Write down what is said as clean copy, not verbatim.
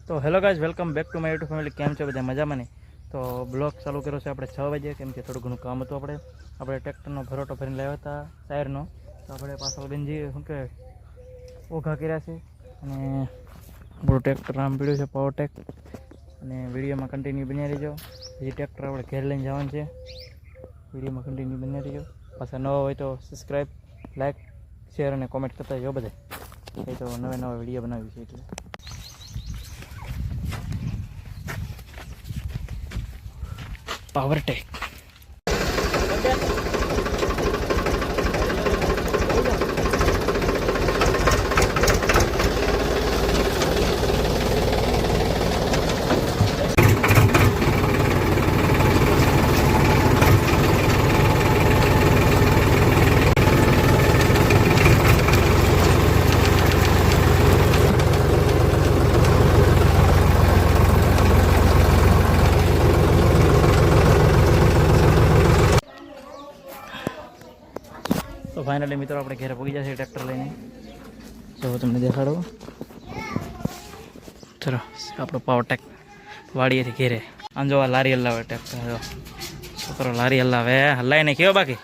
તો hello guys, welcome back to my YouTube family. કેમ છો બધા? મજામાં ને? તો બ્લોગ ચાલુ કર્યો છે આપણે 6 વાગે, કેમ કે થોડું ઘણું કામ હતું. આપણે ટ્રેક્ટરનો ભરોટો ભરીને લાવ્યા હતા ટાયરનો. તો આપણે પાછળ બેનજી શું કે ઓઘા કર્યા છે અને આપણું ટ્રેક્ટર આમ પીડ્યું છે પાવરટેક. અને વિડીયોમાં કન્ટિન્યુ બન્યા રહીજો. હજી ટ્રેક્ટર આપણે ઘેર લઈને જવાનું છે. વિડીયોમાં કન્ટિન્યુ બન્યા રહીજો. પાછા નવા હોય તો સબસ્ક્રાઈબ, લાઈક, શેર અને કોમેન્ટ કરતા જો બધા. એ તો નવા વિડીયો બનાવ્યું છે એટલે પાવરટેક. તો ફાઇનલી મિત્રો આપણે ઘરે પહોંચી જશે ટ્રેક્ટર લઈને. જો તમને દેખાડો, ચલો આપણો પાવરટેક વાડીએથી ઘેરે. આમ જો લારી હલાવે ટ્રેક્ટર. છોકરો લારી હલાવે, હલાવીને કેવો બાકી